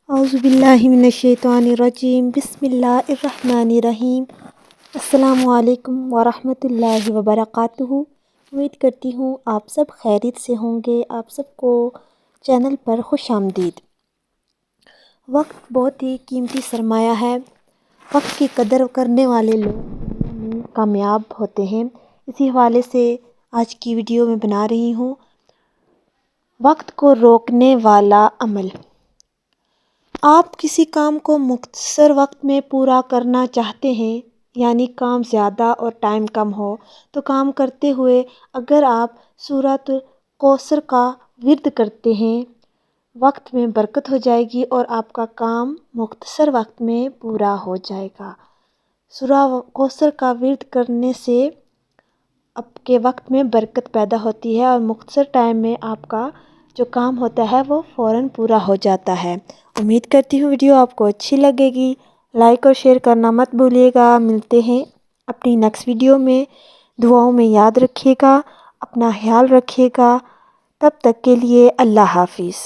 اعوذ باللہ من الشیطان الرجیم، بسم اللہ الرحمن الرحیم۔ السلام علیکم ورحمۃ اللہ وبرکاتہ۔ امید کرتی ہوں آپ سب خیریت سے ہوں گے۔ آپ سب کو چینل پر خوش آمدید۔ وقت بہت ہی قیمتی سرمایہ ہے۔ وقت کی قدر کرنے والے لوگ دنیا میں کامیاب ہوتے ہیں۔ اسی حوالے سے آج کی ویڈیو میں بنا رہی ہوں وقت کو روکنے والا عمل۔ آپ کسی کام کو مختصر وقت میں پورا کرنا چاہتے ہیں، یعنی کام زیادہ اور ٹائم کم ہو، تو کام کرتے ہوئے اگر آپ سورۃ الکوثر کا ورد کرتے ہیں، وقت میں برکت ہو جائے گی اور آپ کا کام مختصر وقت میں پورا ہو جائے گا۔ سورۃ کوثر کا ورد کرنے سے آپ کے وقت میں برکت پیدا ہوتی ہے اور مختصر ٹائم میں آپ کا جو کام ہوتا ہے وہ فوراً پورا ہو جاتا ہے۔ امید کرتی ہوں ویڈیو آپ کو اچھی لگے گی۔ لائک اور شیئر کرنا مت بھولیے گا۔ ملتے ہیں اپنی نیکسٹ ویڈیو میں۔ دعاؤں میں یاد رکھیے گا، اپنا خیال رکھیے گا۔ تب تک کے لیے اللہ حافظ۔